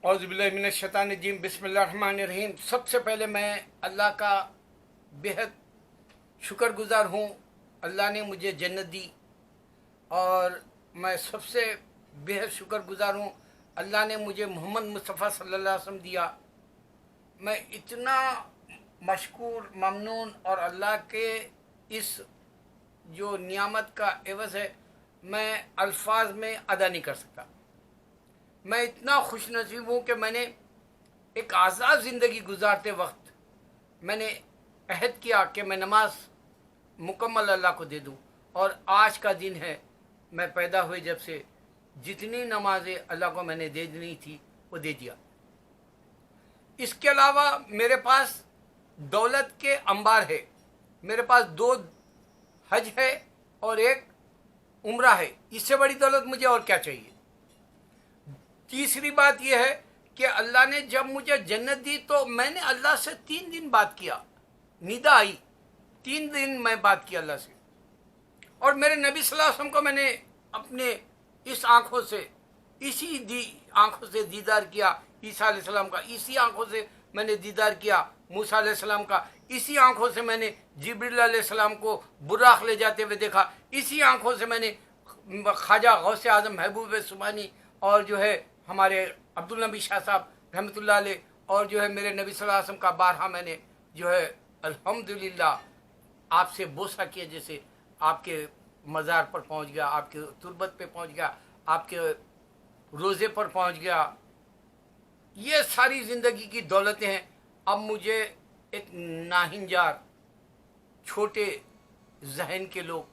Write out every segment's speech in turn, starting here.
औज़ुबिल्लाहिमिनश्शैतानिर्रजीम बिस्मिल्लाहिर्रहमानिर्रहीम। सबसे पहले मैं अल्लाह का बेहद शुक्रगुज़ार हूँ। अल्लाह ने मुझे जन्नत दी और मैं सबसे बेहद शुक्रगुज़ार हूँ अल्लाह ने मुझे मोहम्मद मुस्तफ़ा सल्लल्लाहु अलैहि वसल्लम दिया। मैं इतना मशकूर ममनून और अल्लाह के इस जो नियामत का एवज़ है मैं अल्फाज में अदा नहीं कर सकता। मैं इतना खुश नसीब हूँ कि मैंने एक आज़ाद ज़िंदगी गुजारते वक्त मैंने अहद किया कि मैं नमाज मुकम्मल अल्लाह को दे दूँ, और आज का दिन है। मैं पैदा हुए जब से जितनी नमाजें अल्लाह को मैंने दे देनी थी वो दे दिया। इसके अलावा मेरे पास दौलत के अंबार है। मेरे पास 2 हज है और 1 उम्रा है। इससे बड़ी दौलत मुझे और क्या चाहिए। तीसरी बात यह है कि अल्लाह ने जब मुझे जन्नत दी तो मैंने अल्लाह से 3 दिन बात किया। निदा आई, 3 दिन मैं बात किया अल्लाह से। और मेरे नबी सल्लल्लाहु अलैहि वसल्लम को मैंने अपने इस आंखों से आंखों से दीदार किया। ईसा अलैहिस्सलाम का इसी आंखों से मैंने दीदार किया। मूसा अलैहिस्सलाम का इसी आंखों से मैंने जिब्रील अलैहिस्सलाम को बुराक ले जाते हुए देखा। इसी आंखों से मैंने ख्वाजा गौसे आजम महबूब सुबानी और जो है हमारे अब्दुल नबी शाह साहब रहमतुल्लाह अलैह और जो है मेरे नबी सल्लल्लाहु अलैहि वसल्लम का बारहा मैंने जो है अल्हम्दुलिल्लाह आपसे बोसा किया, जैसे आपके मज़ार पर पहुंच गया, आपके तुरबत पे पहुंच गया, आपके रोज़े पर पहुंच गया। ये सारी ज़िंदगी की दौलतें हैं। अब मुझे एक नाहिंजार छोटे जहन के लोग,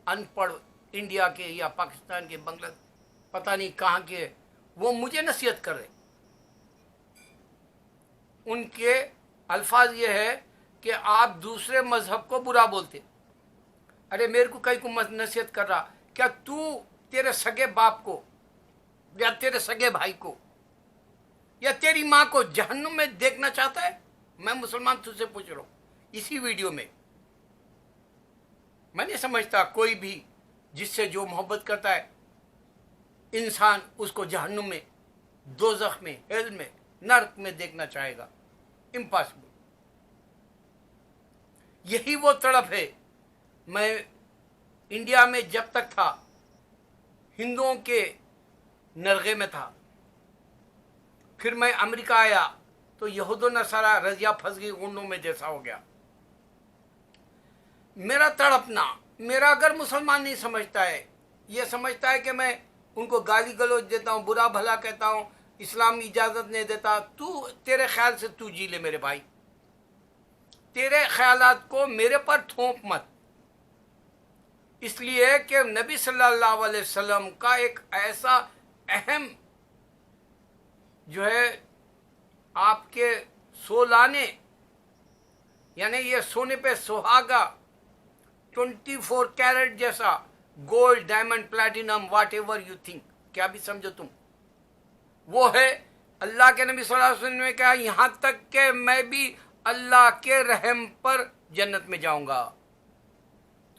अनपढ़ इंडिया के या पाकिस्तान के, बांग्लादेश, पता नहीं कहाँ के, वो मुझे नसीहत कर रहे। उनके अल्फाज ये है कि आप दूसरे मजहब को बुरा बोलते। अरे मेरे को कहीं को नसीहत कर रहा, क्या तू तेरे सगे बाप को या तेरे सगे भाई को या तेरी माँ को जहन्नुम में देखना चाहता है? मैं मुसलमान तुझसे पूछ रहा हूँ इसी वीडियो में। मैं नहीं समझता कोई भी जिससे जो मोहब्बत करता है इंसान उसको जहन्नुम में, दोज़ख में, हेल में, नर्क में देखना चाहेगा। इम्पॉसिबल। यही वो तड़प है। मैं इंडिया में जब तक था हिंदुओं के नरगे में था। फिर मैं अमेरिका आया तो यहूद नसारा रजिया फंस गई गुंडों में जैसा हो गया। मेरा तड़पना, मेरा अगर मुसलमान नहीं समझता है, ये समझता है कि मैं उनको गाली गलौज देता हूँ, बुरा भला कहता हूँ, इस्लाम इजाज़त नहीं देता, तू तेरे ख्याल से तू जी ले मेरे भाई। तेरे ख्यालात को मेरे पर थोप मत। इसलिए कि नबी सल्लल्लाहु अलैहि वसल्लम का एक ऐसा अहम जो है आपके सोलाने, यानी ये सोने पे सुहागा 24 कैरेट जैसा gold, diamond, platinum, whatever you think, क्या भी समझो तुम, वो है अल्लाह के नबी सल्लल्लाहु अलैहि वसल्लम ने कहा यहाँ तक कि मैं भी अल्लाह के रहम पर जन्नत में जाऊंगा।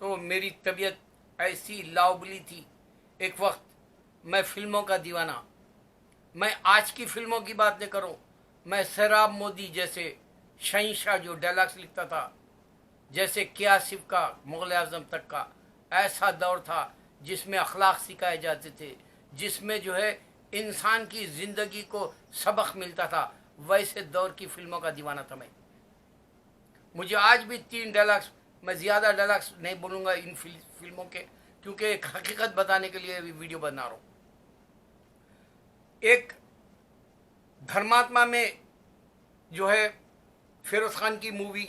तो मेरी तबीयत ऐसी लाउबली थी। एक वक्त मैं फिल्मों का दीवाना, मैं आज की फिल्मों की बात नहीं करूं, मैं सैराब मोदी जैसे शहंशाह जो डायलॉग्स लिखता था, जैसे कियासिफ का मुग़ल आज़म तक का, ऐसा दौर था जिसमें अखलाक सिखाए जाते थे, जिसमें जो है इंसान की ज़िंदगी को सबक मिलता था। वैसे दौर की फिल्मों का दीवाना था मैं। मुझे आज भी 3 डायलॉग्स, मैं ज़्यादा डायलॉग्स नहीं बोलूँगा इन फिल्मों के, क्योंकि एक हकीकत बताने के लिए वीडियो बना रहा हूँ। एक धर्मात्मा में जो है फिरोज खान की मूवी,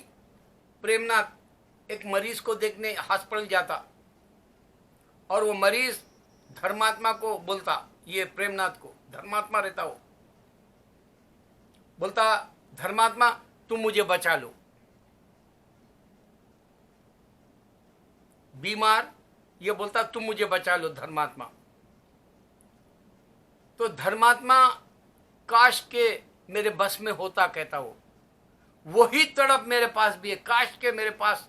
प्रेमनाथ एक मरीज को देखने हॉस्पिटल जाता और वो मरीज धर्मात्मा को बोलता, ये प्रेमनाथ को, धर्मात्मा रहता, वो बोलता धर्मात्मा तुम मुझे बचा लो। बीमार ये बोलता तुम मुझे बचा लो धर्मात्मा। तो धर्मात्मा काश के मेरे बस में होता, कहता वो। वही तड़प मेरे पास भी है। काश के मेरे पास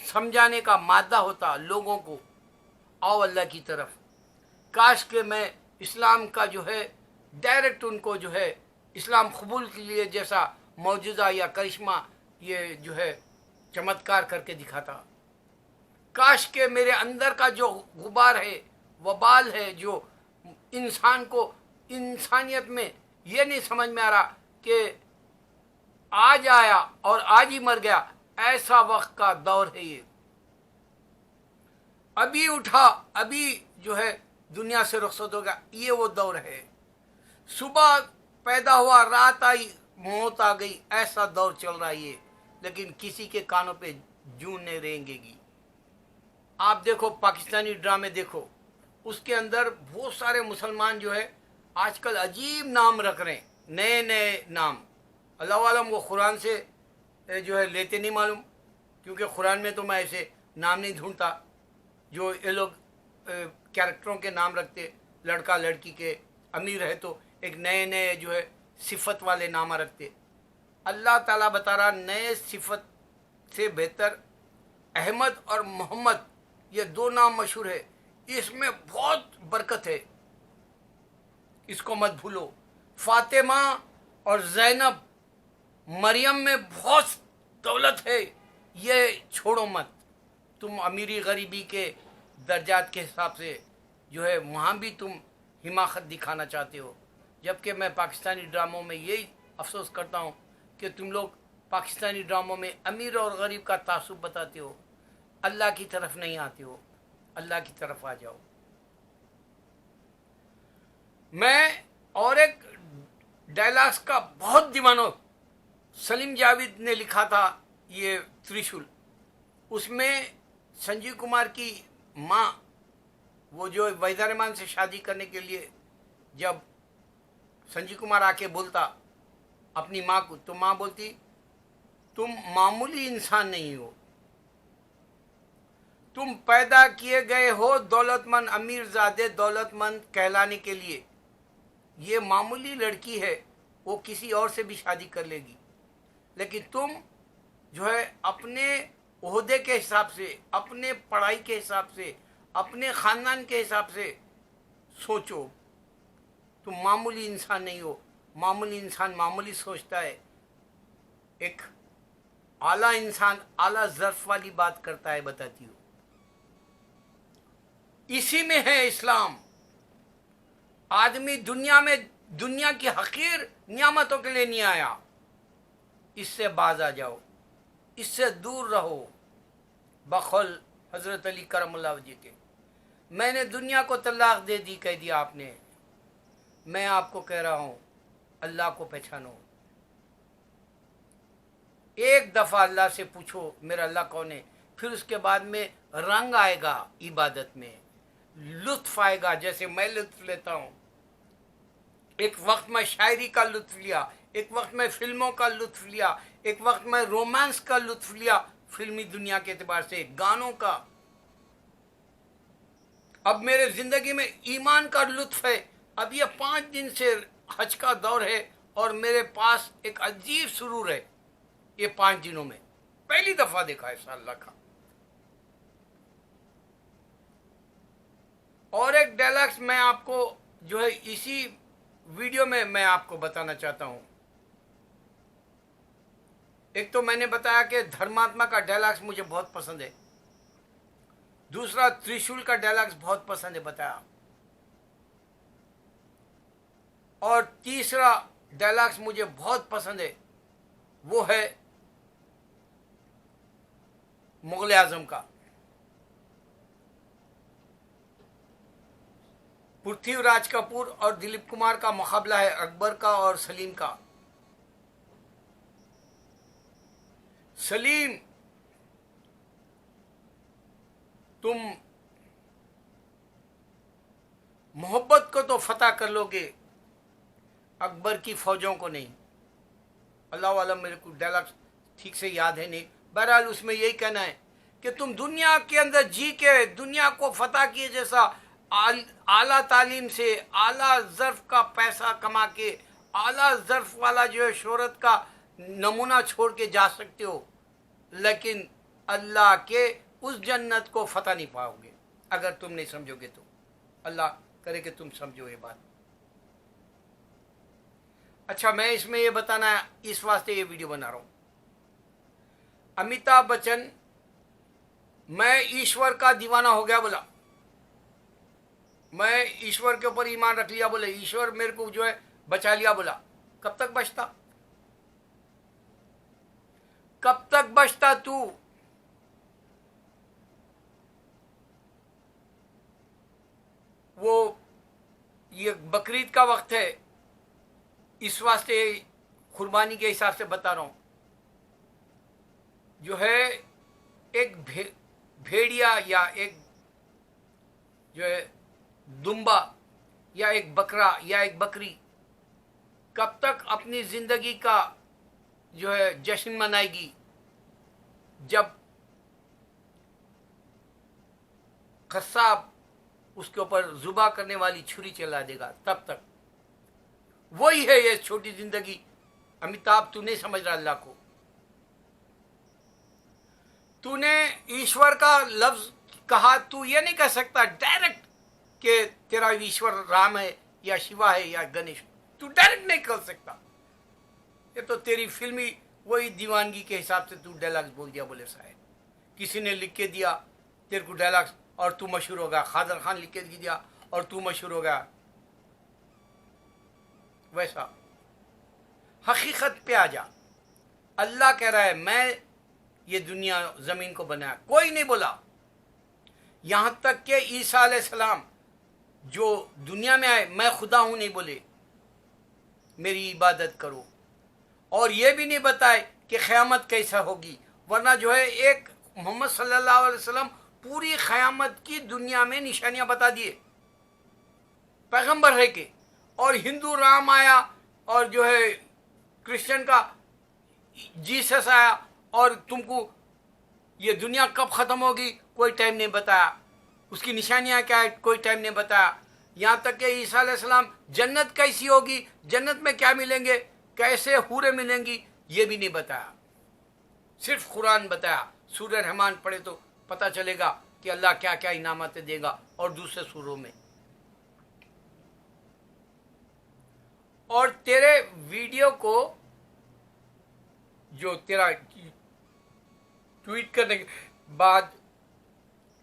समझाने का मादा होता लोगों को, आओ अल्लाह की तरफ। काश के मैं इस्लाम का जो है डायरेक्ट उनको जो है इस्लाम कबूल के लिए जैसा मौजूदा या करिश्मा ये जो है चमत्कार करके दिखाता। काश के मेरे अंदर का जो गुबार है, वबाल है, जो इंसान को इंसानियत में ये नहीं समझ में आ रहा कि आज आया और आज ही मर गया, ऐसा वक्त का दौर है ये। अभी उठा अभी जो है दुनिया से रुखसत हो गया, ये वो दौर है। सुबह पैदा हुआ रात आई मौत आ गई, ऐसा दौर चल रहा है ये। लेकिन किसी के कानों पे जूं नहीं रेंगेगी। आप देखो पाकिस्तानी ड्रामे देखो, उसके अंदर बहुत सारे मुसलमान जो है आजकल अजीब नाम रख रहे हैं, नए नए नाम। अल्लाह आलम वो कुरान से जो है लेते नहीं मालूम, क्योंकि कुरान में तो मैं ऐसे नाम नहीं ढूंढता जो ये लोग कैरेक्टरों के नाम रखते। लड़का लड़की के, अमीर है तो एक नए नए जो है सिफत वाले नाम रखते। अल्लाह ताला बता रहा नए सिफत से बेहतर अहमद और मोहम्मद, ये दो नाम मशहूर है, इसमें बहुत बरकत है, इसको मत भूलो। फातिमा और जैनब, मरियम में बहुत दौलत है, ये छोड़ो मत। तुम अमीरी गरीबी के दर्जात के हिसाब से जो है वहाँ भी तुम हिमाकत दिखाना चाहते हो, जबकि मैं पाकिस्तानी ड्रामों में यही अफसोस करता हूँ कि तुम लोग पाकिस्तानी ड्रामों में अमीर और गरीब का तासुब बताते हो, अल्लाह की तरफ नहीं आते हो। अल्लाह की तरफ आ जाओ। मैं और एक डायलॉग्स का बहुत दीवाना, सलीम जावेद ने लिखा था ये त्रिशूल, उसमें संजीव कुमार की माँ, वो जो वहीदा रहमान से शादी करने के लिए जब संजीव कुमार आके बोलता अपनी माँ को, तो माँ बोलती तुम मामूली इंसान नहीं हो, तुम पैदा किए गए हो दौलतमंद अमीरजादे दौलतमंद कहलाने के लिए। ये मामूली लड़की है, वो किसी और से भी शादी कर लेगी, लेकिन तुम जो है अपने ओहदे के हिसाब से, अपने पढ़ाई के हिसाब से, अपने ख़ानदान के हिसाब से सोचो। तुम मामूली इंसान नहीं हो। मामूली इंसान मामूली सोचता है, एक आला इंसान आला ज़र्फ वाली बात करता है, बताती हूँ। इसी में है इस्लाम। आदमी दुनिया में दुनिया की हकीर नियामतों के लिए नहीं आया, इससे बाज आ जाओ, इससे दूर रहो। बखौल हजरत अली करमुल्लाह वजह के, मैंने दुनिया को तलाक दे दी, कह दिया आपने। मैं आपको कह रहा हूं अल्लाह को पहचानो। एक दफा अल्लाह से पूछो मेरा अल्लाह कौन है, फिर उसके बाद में रंग आएगा इबादत में, लुत्फ आएगा। जैसे मैं लुत्फ लेता हूं, एक वक्त मैं शायरी का लुत्फ लिया, एक वक्त मैं फिल्मों का लुत्फ लिया, एक वक्त मैं रोमांस का लुत्फ लिया, फिल्मी दुनिया के एतबार से, गानों का। अब मेरे जिंदगी में ईमान का लुत्फ है। अब ये 5 दिन से हज का दौर है और मेरे पास एक अजीब सुरूर है। ये 5 दिनों में पहली दफा देखा है अल्लाह का। और एक डायलॉग्स मैं आपको जो है इसी वीडियो में मैं आपको बताना चाहता हूं। एक तो मैंने बताया कि धर्मात्मा का डायलॉग्स मुझे बहुत पसंद है, दूसरा त्रिशूल का डायलॉग्स बहुत पसंद है बताया, और तीसरा डायलॉग्स मुझे बहुत पसंद है, वो है मुगल आजम का। पृथ्वीराज कपूर और दिलीप कुमार का मुकाबला है अकबर का और सलीम का। सलीम, तुम मोहब्बत को तो फतह कर लोगे, अकबर की फौजों को नहीं। अल्लाह वाला मेरे को डायलॉग ठीक से याद है नहीं, बहरहाल उसमें यही कहना है कि तुम दुनिया के अंदर जी के दुनिया को फतह किए जैसा आला तालीम से, आला ज़र्फ का पैसा कमा के, आला ज़र्फ वाला जो है शोहरत का नमूना छोड़ के जा सकते हो, लेकिन अल्लाह के उस जन्नत को फतह नहीं पाओगे अगर तुम नहीं समझोगे तो। अल्लाह करे कि तुम समझो ये बात। अच्छा, मैं इसमें ये बताना इस वास्ते ये वीडियो बना रहा हूं। अमिताभ बच्चन मैं ईश्वर का दीवाना हो गया बोला, मैं ईश्वर के ऊपर ईमान रख लिया बोले, ईश्वर मेरे को जो है बचा लिया बोला। कब तक बचता, कब तक बचता तू? वो ये बकरीद का वक्त है, इस वास्ते कुर्बानी के हिसाब से बता रहा हूं। जो है एक भेड़िया या एक जो है दुम्बा या एक बकरा या एक बकरी कब तक अपनी जिंदगी का जो है जश्न मनाएगी? जब कसाब उसके ऊपर जुबा करने वाली छुरी चला देगा, तब तक। वही है ये छोटी जिंदगी। अमिताभ, तू नहीं समझ रहा अल्लाह को। तूने ईश्वर का लफ्ज कहा, तू ये नहीं कह सकता डायरेक्ट कि तेरा ईश्वर राम है या शिवा है या गणेश। तू डायरेक्ट नहीं कर सकता। ये तो तेरी फिल्मी वही दीवानगी के हिसाब से तू डायलॉग्स बोल दिया बोले साहब। किसी ने लिख के दिया तेरे को डायलॉग्स और तू मशहूर हो गया। खादर खान लिख के दिया और तू मशहूर हो गया। वैसा हकीकत पे आ जा। अल्लाह कह रहा है मैं ये दुनिया जमीन को बनाया, कोई नहीं बोला। यहां तक कि ईसा अलैहिस्सलाम जो दुनिया में आए, मैं खुदा हूं नहीं बोले, मेरी इबादत करो। और ये भी नहीं बताए कि क़यामत कैसा होगी। वरना जो है एक मोहम्मद सल्लल्लाहु अलैहि वसल्लम पूरी क़यामत की दुनिया में निशानियां बता दिए, पैगंबर है के। और हिंदू राम आया और जो है क्रिश्चियन का जीसस आया, और तुमको ये दुनिया कब ख़त्म होगी कोई टाइम नहीं बताया। उसकी निशानियां क्या है कोई टाइम नहीं बताया। यहाँ तक कि ईसा अलैहिस्सलाम जन्नत कैसी होगी, जन्नत में क्या मिलेंगे, कैसे हूरें मिलेंगी, ये भी नहीं बताया। सिर्फ कुरान बताया। सूरह रहमान पढ़े तो पता चलेगा कि अल्लाह क्या क्या इनामतें देगा, और दूसरे सूरों में। और तेरे वीडियो को जो तेरा ट्वीट करने के बाद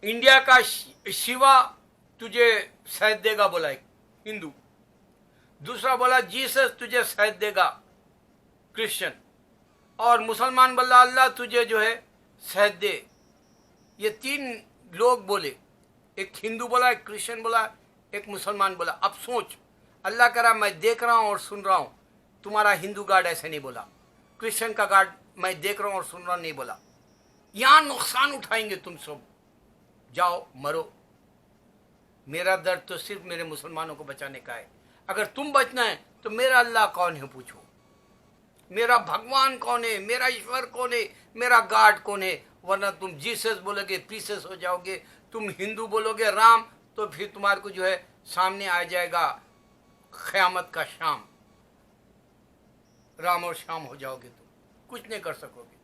इंडिया का शिवा तुझे शायद देगा बोला एक हिंदू, दूसरा बोला जीसस तुझे शायद देगा क्रिश्चियन, और मुसलमान बोला अल्लाह तुझे जो है शायद दे। ये तीन लोग बोले, एक हिंदू बोला, एक क्रिश्चियन बोला, एक मुसलमान बोला। अब सोच, अल्लाह कह रहा मैं देख रहा हूं और सुन रहा हूं। तुम्हारा हिंदू गार्ड ऐसे नहीं बोला, क्रिश्चियन का गार्ड मैं देख रहा हूं और सुन रहा हूं नहीं बोला। यहां नुकसान उठाएंगे तुम सब, जाओ मरो। मेरा दर्द तो सिर्फ मेरे मुसलमानों को बचाने का है। अगर तुम बचना है तो मेरा अल्लाह कौन है पूछो, मेरा भगवान कौन है, मेरा ईश्वर कौन है, मेरा गार्ड कौन है। वरना तुम जीसस बोलोगे पीसेस हो जाओगे, तुम हिंदू बोलोगे राम, तो फिर तुम्हारे को जो है सामने आ जाएगा क़यामत का शाम, राम और शाम हो जाओगे। तुम कुछ नहीं कर सकोगे,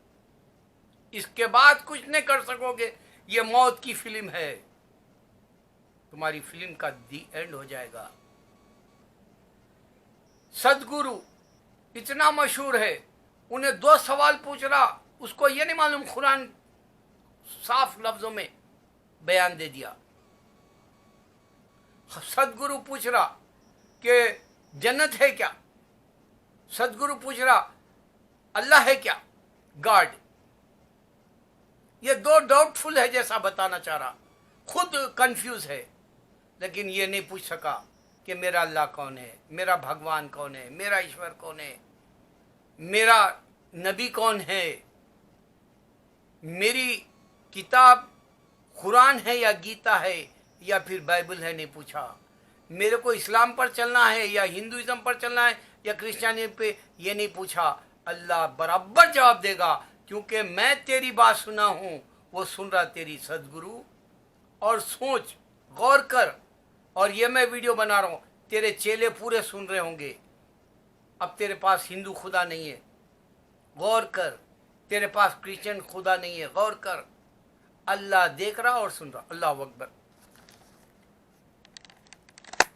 इसके बाद कुछ नहीं कर सकोगे। ये मौत की फिल्म है, तुम्हारी फिल्म का दी एंड हो जाएगा। सदगुरु इतना मशहूर है, उन्हें 2 सवाल पूछ रहा, उसको ये नहीं मालूम, कुरान साफ लफ्जों में बयान दे दिया। सदगुरु पूछ रहा कि जन्नत है क्या, सदगुरु पूछ रहा अल्लाह है क्या, गॉड। ये 2 डाउटफुल है जैसा बताना चाह रहा, खुद कंफ्यूज है। लेकिन ये नहीं पूछ सका कि मेरा अल्लाह कौन है, मेरा भगवान कौन है, मेरा ईश्वर कौन है, मेरा नबी कौन है, मेरी किताब कुरान है या गीता है या फिर बाइबल है, नहीं पूछा। मेरे को इस्लाम पर चलना है या हिंदुइज्म पर चलना है या क्रिश्चियनिटी पे, ये नहीं पूछा। अल्लाह बराबर जवाब देगा, क्योंकि मैं तेरी बात सुना हूं, वो सुन रहा तेरी सदगुरु। और सोच, गौर कर। और ये मैं वीडियो बना रहा हूं, तेरे चेले पूरे सुन रहे होंगे। अब तेरे पास हिंदू खुदा नहीं है, गौर कर। तेरे पास क्रिश्चियन खुदा नहीं है, गौर कर। अल्लाह देख रहा और सुन रहा। अल्लाह अकबर।